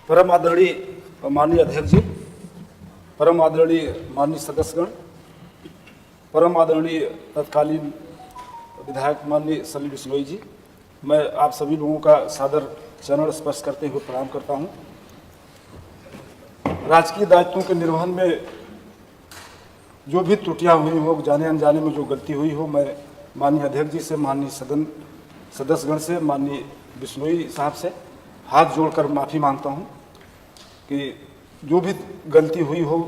परम आदरणीय माननीय अध्यक्ष जी, परम आदरणीय माननीय सदस्यगण, परम आदरणीय तत्कालीन विधायक माननीय सलील बिश्नोई जी, मैं आप सभी लोगों का सादर चरण स्पर्श करते हुए प्रणाम करता हूं। राजकीय दायित्वों के निर्वहन में जो भी त्रुटियां हुई हो, जाने अनजाने में जो गलती हुई हो, मैं माननीय अध्यक्ष जी से, माननीय सदन सदस्यगण से, माननीय बिश्नोई साहब से हाथ जोड़कर माफ़ी मांगता हूं कि जो भी गलती हुई हो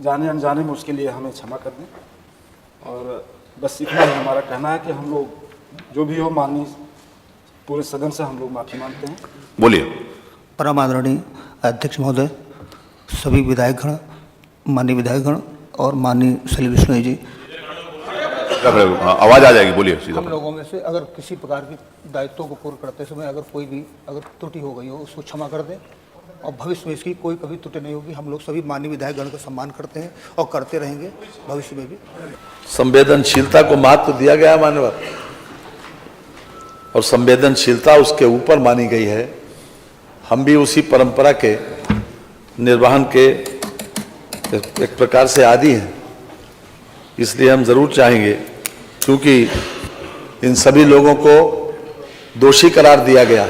जाने अनजाने में, उसके लिए हमें क्षमा कर दें। और बस इतना ही हमारा कहना है कि हम लोग जो भी हो, माननीय पूरे सदन से हम लोग माफ़ी मांगते हैं। बोलिए। परम आदरणीय अध्यक्ष महोदय, सभी विधायकगण, माननीय विधायकगण और माननीय सलील बिश्नोई जी, आवाज आ जाएगी, बोलिए सीधा। हम लोगों में से अगर किसी प्रकार की दायित्वों को पूर्ण करते समय अगर कोई भी त्रुटि हो गई हो, उसको क्षमा कर दें और भविष्य में इसकी कोई कभी त्रुटि नहीं होगी। हम लोग सभी माननीय विधायकगण का सम्मान करते हैं और करते रहेंगे भविष्य में भी। संवेदनशीलता को महत्व दिया गया है मान्यवर, और संवेदनशीलता उसके ऊपर मानी गई है। हम भी उसी परंपरा के निर्वहन के एक प्रकार से आदी हैं, इसलिए हम जरूर चाहेंगे, क्योंकि इन सभी लोगों को दोषी करार दिया गया,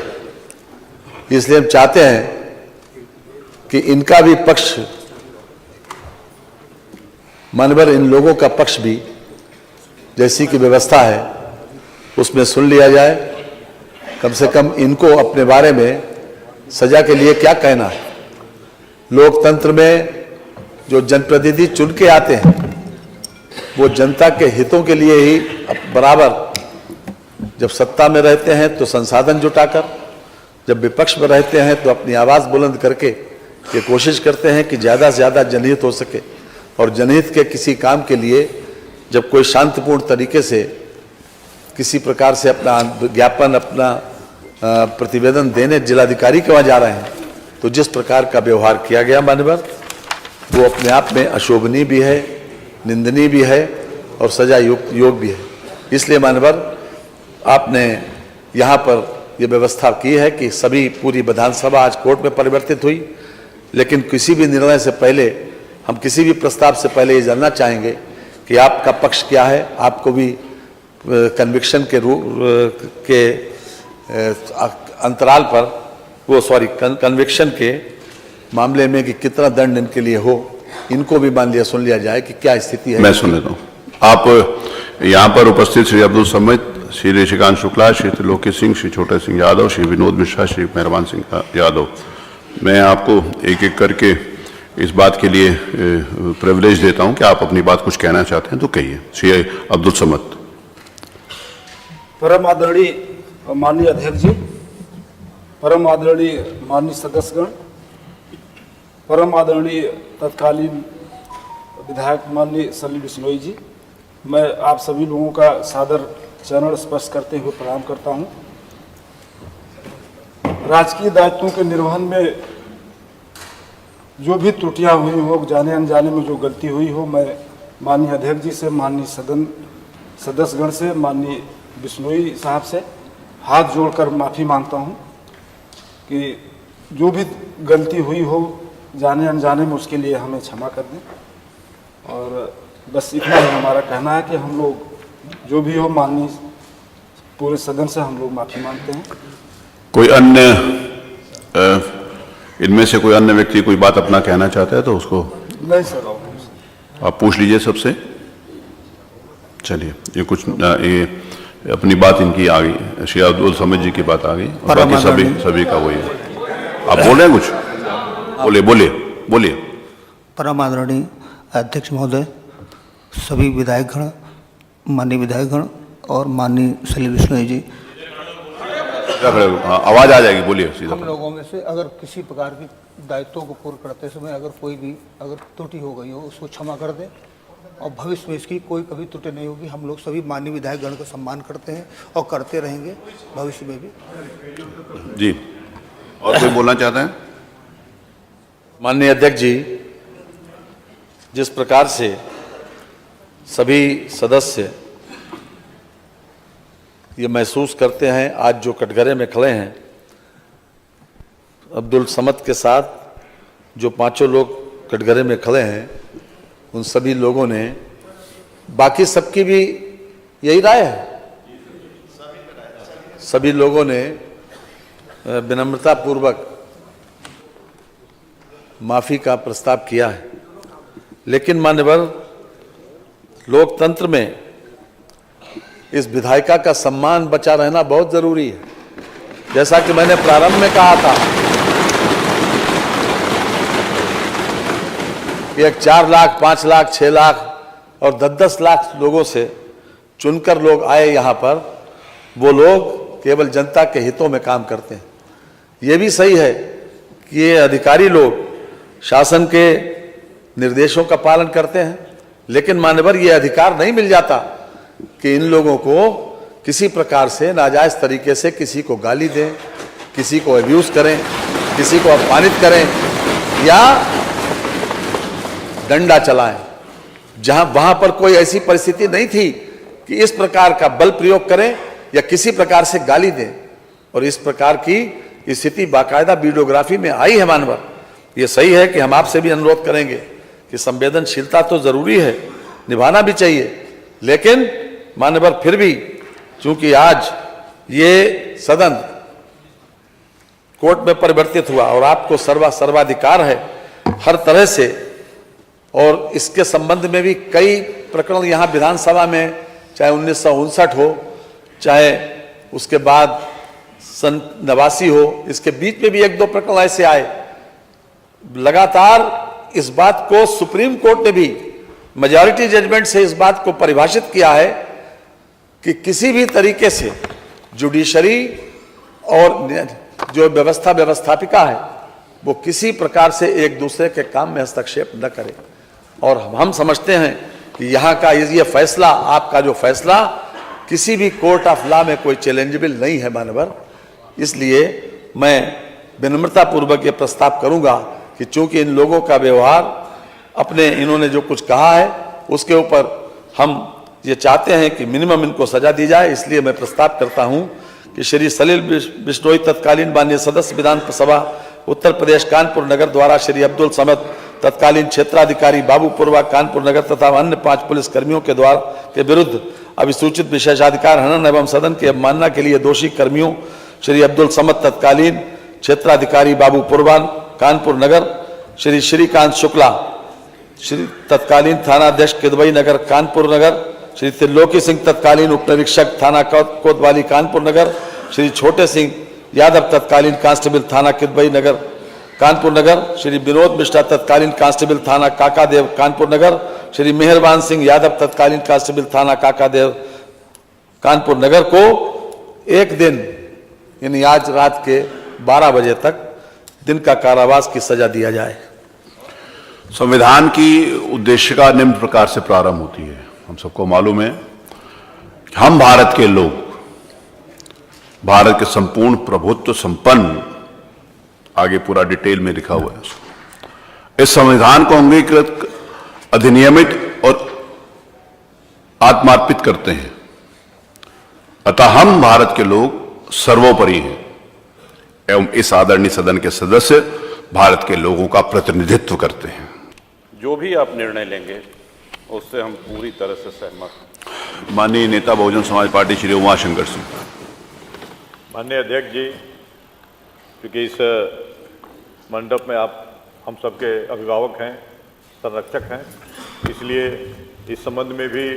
इसलिए हम चाहते हैं कि इनका भी पक्ष, मानवर इन लोगों का पक्ष भी जैसी की व्यवस्था है उसमें सुन लिया जाए। कम से कम इनको अपने बारे में सजा के लिए क्या कहना है। लोकतंत्र में जो जनप्रतिनिधि चुन के आते हैं वो जनता के हितों के लिए ही बराबर जब सत्ता में रहते हैं तो संसाधन जुटाकर, जब विपक्ष में रहते हैं तो अपनी आवाज़ बुलंद करके ये कोशिश करते हैं कि ज़्यादा से ज़्यादा जनहित हो सके। और जनहित के किसी काम के लिए जब कोई शांतिपूर्ण तरीके से किसी प्रकार से अपना ज्ञापन, अपना प्रतिवेदन देने जिलाधिकारी के वहाँ जा रहे हैं, तो जिस प्रकार का व्यवहार किया गया मान्यवर, वो अपने आप में अशोभनीय भी है, निंदनीय भी है और सजा योग भी है। इसलिए मान्यवर, आपने यहाँ पर ये व्यवस्था की है कि सभी पूरी विधानसभा आज कोर्ट में परिवर्तित हुई, लेकिन किसी भी निर्णय से पहले, हम किसी भी प्रस्ताव से पहले ये जानना चाहेंगे कि आपका पक्ष क्या है। आपको भी कन्विक्शन के के अंतराल पर कन्विक्शन के मामले में कि कितना दंड इनके लिए हो, इनको भी मान लिया, सुन लिया जाए कि क्या स्थिति है। मैं सुन लेता हूँ। आप यहाँ पर उपस्थित श्री अब्दुल समित, श्री ऋषिकांत शुक्ला, श्री त्रिलोकी सिंह, श्री छोटे सिंह यादव, श्री विनोद मिश्रा, श्री मेहरबान सिंह यादव, मैं आपको एक एक करके इस बात के लिए प्रिविलेज देता हूं कि आप अपनी बात कुछ कहना चाहते हैं तो कहिए। श्री अब्दुल समद। परम आदरणीय माननीय अध्यक्ष जी, परम आदरणीय माननीय सदस्यगण, परम आदरणीय तत्कालीन विधायक माननीय सलील बिश्नोई जी, मैं आप सभी लोगों का सादर चरण स्पर्श करते हुए प्रणाम करता हूं। राजकीय दायित्वों के निर्वहन में जो भी त्रुटियां हुई हो, जाने अनजाने में जो गलती हुई हो, मैं माननीय अध्यक्ष जी से, माननीय सदन सदस्यगण से, माननीय बिश्नोई साहब से हाथ जोड़कर माफ़ी मांगता हूं कि जो भी गलती हुई हो जाने अनजाने में, उसके लिए हमें क्षमा कर दें। और बस इतना ही हमारा कहना है कि हम लोग जो भी हो, माननीय पूरे सदन से हम लोग माफ़ी मांगते हैं। कोई अन्य इनमें से कोई अन्य व्यक्ति कोई बात अपना कहना चाहता है तो उसको? नहीं सर, आप पूछ लीजिए सबसे। चलिए, ये कुछ ये अपनी बात इनकी आ गई, श्री अब्दुल समित जी की बात आ गई, और बाकी सभी का वही है। आप बोल रहे हैं कुछ? बोलिए। परम आदरणीय अध्यक्ष महोदय, सभी विधायकगण, माननीय विधायकगण और माननीय सलील बिश्नोई जी, आवाज आ जाएगी, बोलिए सीधा। हम लोगों में से अगर किसी प्रकार की दायित्वों को पूर्ण करते समय अगर कोई भी त्रुटि हो गई हो, उसको क्षमा कर दें और भविष्य में इसकी कोई कभी त्रुटि नहीं होगी। हम लोग सभी माननीय विधायकगण का सम्मान करते हैं और करते रहेंगे भविष्य में भी। जी, और कोई बोलना चाहते हैं? माननीय अध्यक्ष जी, जिस प्रकार से सभी सदस्य ये महसूस करते हैं, आज जो कटघरे में खड़े हैं, अब्दुल समद के साथ जो पांचों लोग कटघरे में खड़े हैं, उन सभी लोगों ने, बाकी सबकी भी यही राय है, सभी लोगों ने विनम्रता पूर्वक माफी का प्रस्ताव किया है। लेकिन मान्यवर, लोकतंत्र में इस विधायिका का सम्मान बचा रहना बहुत जरूरी है। जैसा कि मैंने प्रारंभ में कहा था कि एक 4 लाख, 5 लाख, 6 लाख और 10-10 लाख लोगों से चुनकर लोग आए यहाँ पर, वो लोग केवल जनता के हितों में काम करते हैं। ये भी सही है कि ये अधिकारी लोग शासन के निर्देशों का पालन करते हैं, लेकिन मान्यवर ये अधिकार नहीं मिल जाता कि इन लोगों को किसी प्रकार से नाजायज तरीके से किसी को गाली दें, किसी को अब्यूज करें, किसी को अपमानित करें या डंडा चलाएं। जहां वहां पर कोई ऐसी परिस्थिति नहीं थी कि इस प्रकार का बल प्रयोग करें या किसी प्रकार से गाली दें, और इस प्रकार की स्थिति बाकायदा वीडियोग्राफी में आई है। मानवर, ये सही है कि हम आपसे भी अनुरोध करेंगे कि संवेदनशीलता तो जरूरी है, निभाना भी चाहिए, लेकिन मानवर फिर भी चूंकि आज ये सदन कोर्ट में परिवर्तित हुआ और आपको सर्वाधिकार है हर तरह से, और इसके संबंध में भी कई प्रकरण यहाँ विधानसभा में, चाहे 1959 हो, चाहे उसके बाद सन 89 हो, इसके बीच में भी 1-2 प्रकरण ऐसे आए। लगातार इस बात को सुप्रीम कोर्ट ने भी मेजॉरिटी जजमेंट से इस बात को परिभाषित किया है कि किसी भी तरीके से जुडिशरी और जो व्यवस्थापिका है वो किसी प्रकार से एक दूसरे के काम में हस्तक्षेप न करे। और हम समझते हैं कि यहाँ का ये फैसला, आपका जो फैसला, किसी भी कोर्ट ऑफ लॉ में कोई चैलेंजेबल नहीं है मानवर। इसलिए मैं विनम्रता पूर्वक ये प्रस्ताव करूंगा कि चूंकि इन लोगों का व्यवहार, अपने इन्होंने जो कुछ कहा है उसके ऊपर हम ये चाहते हैं कि मिनिमम इनको सजा दी जाए, इसलिए मैं प्रस्ताव करता हूं कि श्री सलील बिश्नोई तत्कालीन माननीय सदस्य विधानसभा उत्तर प्रदेश कानपुर नगर द्वारा श्री अब्दुल समद तत्कालीन क्षेत्राधिकारी बाबूपुरवा कानपुर नगर तथा अन्य 5 पुलिस कर्मियों के द्वारा के विरुद्ध अभिसूचित विशेषाधिकार हनन एवं सदन की अवमानना के लिए दोषी कर्मियों श्री अब्दुल समद तत्कालीन क्षेत्राधिकारी बाबूपुरवा कानपुर नगर, श्री श्रीकांत शुक्ला श्री तत्कालीन थानाध्यक्ष किदवई नगर कानपुर नगर, श्री त्रिलोकी सिंह तत्कालीन उप निरीक्षक थाना कोतवाली कानपुर नगर, श्री छोटे सिंह यादव तत्कालीन कांस्टेबल थाना किदवई नगर कानपुर नगर, श्री विनोद मिश्रा तत्कालीन कांस्टेबल थाना काकादेव कानपुर नगर, श्री मेहरबान सिंह यादव तत्कालीन कांस्टेबल थाना काकादेव कानपुर नगर को 1 दिन यानी आज रात के 12 बजे तक दिन का कारावास की सजा दिया जाए। संविधान की उद्देशिका निम्न प्रकार से प्रारंभ होती है। हम सबको मालूम है कि हम भारत के लोग, भारत के संपूर्ण प्रभुत्व संपन्न, आगे पूरा डिटेल में लिखा हुआ है। इस संविधान को अंगीकृत, अधिनियमित और आत्मार्पित करते हैं। अतः हम भारत के लोग सर्वोपरि हैं एवं इस आदरणीय सदन के सदस्य भारत के लोगों का प्रतिनिधित्व करते हैं। जो भी आप निर्णय लेंगे उससे हम पूरी तरह से सहमत हैं। माननीय नेता बहुजन समाज पार्टी श्री उमाशंकर सिंह। माननीय अध्यक्ष जी, क्योंकि इस मंडप में आप हम सबके अभिभावक हैं, संरक्षक हैं, इसलिए इस संबंध में भी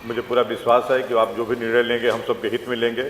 मुझे पूरा विश्वास है कि आप जो भी निर्णय लेंगे हम सबके हित में लेंगे।